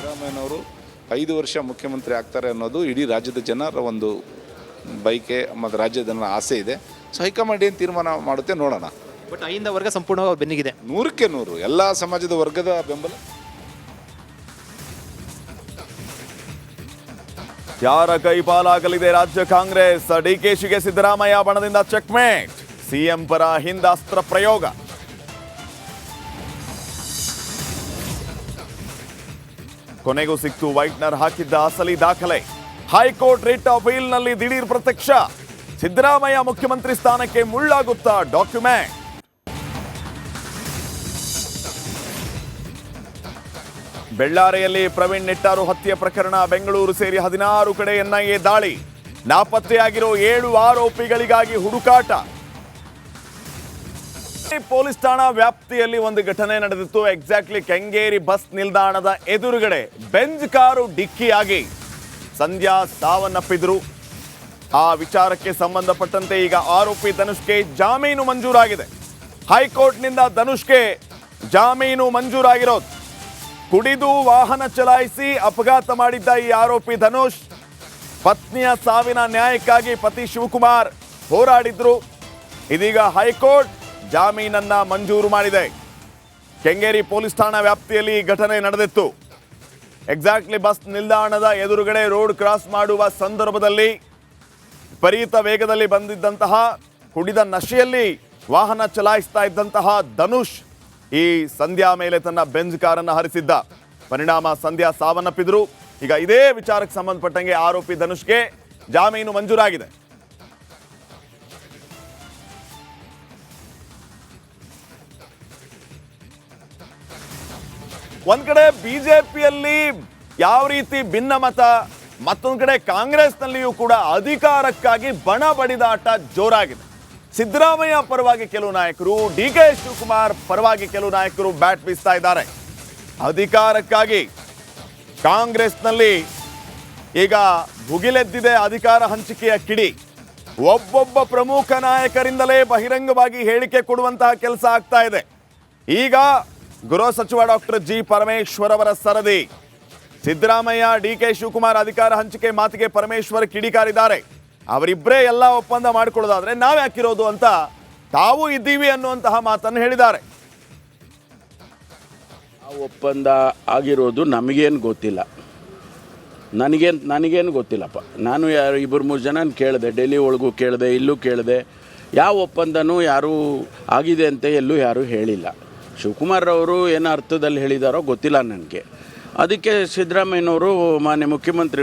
ಸಿದ್ದರಾಮಯ್ಯನವರು 5 ವರ್ಷ ಮುಖ್ಯಮಂತ್ರಿ ಆಗ್ತಾರೆ ಅನ್ನೋದು ಇಡೀ ರಾಜ್ಯದ ಜನರ ಒಂದು ಬೈಕೆ ಮತ್ತು ರಾಜ್ಯದ ಜನರ ಆಸೆ ಇದೆ. ಸೊ ಹೈಕಮಾಂಡ್ ಏನು ತೀರ್ಮಾನ ಮಾಡುತ್ತೆ ನೋಡೋಣ. ಬಟ್ ಅಹಿಂದ ವರ್ಗ ಸಂಪೂರ್ಣವಾಗಿ ಬೆನ್ನಿಗಿದೆ. 100ಕ್ಕೆ 100 ಎಲ್ಲ ಸಮಾಜದ ವರ್ಗದ ಬೆಂಬಲ. ಯಾರ ಕೈ ಪಾಲಾಗಲಿದೆ ರಾಜ್ಯ ಕಾಂಗ್ರೆಸ್? ಡಿಕೆಶಿಗೆ ಸಿದ್ದರಾಮಯ್ಯ ಬಣದಿಂದ ಚೆಕ್ಮೇಟ್. ಸಿಎಂ ಪರ ಹಿಂದಾಸ್ತ್ರ ಪ್ರಯೋಗ. ಕೊನೆಗೂ ಸಿಕ್ತು ವೈಟ್ನರ್ ಹಾಕಿದ್ದ ಅಸಲಿ ದಾಖಲೆ. ಹೈಕೋರ್ಟ್ ರಿಟ್ ಅಪೀಲ್ನಲ್ಲಿ ದಿಢೀರ್ ಪ್ರತ್ಯಕ್ಷ. ಸಿದ್ದರಾಮಯ್ಯ ಮುಖ್ಯಮಂತ್ರಿ ಸ್ಥಾನಕ್ಕೆ ಮುಳ್ಳಾಗುತ್ತಾ ಡಾಕ್ಯುಮೆಂಟ್. ಬೆಳ್ಳಾರಿಯಲ್ಲಿ ಪ್ರವೀಣ್ ನೆಟ್ಟಾರು ಹತ್ಯೆ ಪ್ರಕರಣ. ಬೆಂಗಳೂರು ಸೇರಿ 16 ಕಡೆ ಎನ್ಐಎ ದಾಳಿ. ನಾಪತ್ತೆಯಾಗಿರೋ 7 ಆರೋಪಿಗಳಿಗಾಗಿ ಹುಡುಕಾಟ. ಪೊಲೀಸ್ ಠಾಣಾ ವ್ಯಾಪ್ತಿಯಲ್ಲಿ ಒಂದು ಘಟನೆ ನಡೆದಿತ್ತು. ಎಕ್ಸಾಕ್ಟ್ಲಿ ಕೆಂಗೇರಿ ಬಸ್ ನಿಲ್ದಾಣದ ಎದುರುಗಡೆ ಬೆಂಜ್ ಕಾರು ಡಿಕ್ಕಿಯಾಗಿ ಸಂಧ್ಯಾ ಸಾವನ್ನಪ್ಪಿದ್ರು. ಆ ವಿಚಾರಕ್ಕೆ ಸಂಬಂಧಪಟ್ಟಂತೆ ಈಗ ಆರೋಪಿ ಧನುಷ್ಗೆ ಜಾಮೀನು ಮಂಜೂರಾಗಿದೆ. ಹೈಕೋರ್ಟ್ನಿಂದ ಧನುಷ್ಗೆ ಜಾಮೀನು ಮಂಜೂರಾಗಿರೋದು. ಕುಡಿದು ವಾಹನ ಚಲಾಯಿಸಿ ಅಪಘಾತ ಮಾಡಿದ್ದ ಈ ಆರೋಪಿ ಧನುಷ್ ಪತ್ನಿಯ ಸಾವಿನ ನ್ಯಾಯಕ್ಕಾಗಿ ಪತಿ ಶಿವಕುಮಾರ್ ಹೋರಾಡಿದ್ರು. ಇದೀಗ ಹೈಕೋರ್ಟ್ ಜಾಮೀನನ್ನ ಮಂಜೂರು ಮಾಡಿದೆ. ಕೆಂಗೇರಿ ಪೊಲೀಸ್ ಠಾಣಾ ವ್ಯಾಪ್ತಿಯಲ್ಲಿ ಈ ಘಟನೆ ನಡೆದಿತ್ತು. ಎಕ್ಸಾಕ್ಟ್ಲಿ ಬಸ್ ನಿಲ್ದಾಣದ ಎದುರುಗಡೆ ರೋಡ್ ಕ್ರಾಸ್ ಮಾಡುವ ಸಂದರ್ಭದಲ್ಲಿ ವಿಪರೀತ ವೇಗದಲ್ಲಿ ಬಂದಿದ್ದಂತಹ, ಕುಡಿದ ನಶೆಯಲ್ಲಿ ವಾಹನ ಚಲಾಯಿಸ್ತಾ ಇದ್ದಂತಹ ಧನುಷ್ ಈ ಸಂಧ್ಯಾ ಮೇಲೆ ತನ್ನ ಬೆಂಜ್ ಕಾರನ್ನು ಹರಿಸಿದ್ದ. ಪರಿಣಾಮ ಸಂಧ್ಯಾ ಸಾವನ್ನಪ್ಪಿದ್ರು. ಈಗ ಇದೇ ವಿಚಾರಕ್ಕೆ ಸಂಬಂಧಪಟ್ಟಂಗೆ ಆರೋಪಿ ಧನುಷ್ಗೆ ಜಾಮೀನು ಮಂಜೂರಾಗಿದೆ. ಒಂದ್ ಕಡೆ ಬಿಜೆಪಿಯಲ್ಲಿ ಯಾವ ರೀತಿ ಭಿನ್ನಮತ, ಮತ್ತೊಂದು ಕಡೆ ಕಾಂಗ್ರೆಸ್ನಲ್ಲಿಯೂ ಕೂಡ ಅಧಿಕಾರಕ್ಕಾಗಿ ಬಣ ಬಡಿದಾಟ ಜೋರಾಗಿದೆ. ಸಿದ್ದರಾಮಯ್ಯ ಪರವಾಗಿ ಕೆಲವು ನಾಯಕರು, ಡಿಕೆ ಶಿವಕುಮಾರ್ ಪರವಾಗಿ ಕೆಲವು ನಾಯಕರು ಬ್ಯಾಟ್ ಬೀಸ್ತಾ ಇದ್ದಾರೆ. ಅಧಿಕಾರಕ್ಕಾಗಿ ಕಾಂಗ್ರೆಸ್ನಲ್ಲಿ ಈಗ ಭುಗಿಲೆದ್ದಿದೆ ಅಧಿಕಾರ ಹಂಚಿಕೆಯ ಕಿಡಿ. ಒಬ್ಬೊಬ್ಬ ಪ್ರಮುಖ ನಾಯಕರಿಂದಲೇ ಬಹಿರಂಗವಾಗಿ ಹೇಳಿಕೆ ಕೊಡುವಂತಹ ಕೆಲಸ ಆಗ್ತಾ ಇದೆ. ಈಗ ಗೃಹ ಸಚಿವ ಡಾಕ್ಟರ್ ಜಿ ಪರಮೇಶ್ವರ್ ಅವರ ಸರದಿ. ಸಿದ್ದರಾಮಯ್ಯ, ಡಿಕೆ ಶಿವಕುಮಾರ್ ಅಧಿಕಾರ ಹಂಚಿಕೆ ಮಾತಿಗೆ ಪರಮೇಶ್ವರ್ ಕಿಡಿಕಾರಿದ್ದಾರೆ. ಅವರಿಬ್ಬರೇ ಎಲ್ಲ ಒಪ್ಪಂದ ಮಾಡಿಕೊಳ್ಳೋದಾದ್ರೆ ನಾವ್ಯಾಕಿರೋದು ಅಂತ ತಾವು ಇದ್ದೀವಿ ಅನ್ನುವಂತಹ ಮಾತನ್ನು ಹೇಳಿದ್ದಾರೆ. ಆ ಒಪ್ಪಂದ ಆಗಿರೋದು ನಮಗೇನು ಗೊತ್ತಿಲ್ಲ, ನನಗೇನು ಗೊತ್ತಿಲ್ಲಪ್ಪ. ನಾನು ಯಾರು 2-3 ಜನ ಕೇಳಿದೆ, ಡೆಲ್ಲಿ ಒಳಗೂ ಕೇಳಿದೆ, ಇಲ್ಲೂ ಕೇಳಿದೆ. ಯಾವ ಒಪ್ಪಂದನೂ ಯಾರೂ ಆಗಿದೆ ಅಂತ ಎಲ್ಲೂ ಯಾರೂ ಹೇಳಿಲ್ಲ. ಶಿವಕುಮಾರ್ ಅವರು ಏನು ಅರ್ಥದಲ್ಲಿ ಹೇಳಿದಾರೋ ಗೊತ್ತಿಲ್ಲ ನನಗೆ. ಅದಕ್ಕೆ ಸಿದ್ದರಾಮಯ್ಯನವರು ಮಾನ್ಯ ಮುಖ್ಯಮಂತ್ರಿಗಳು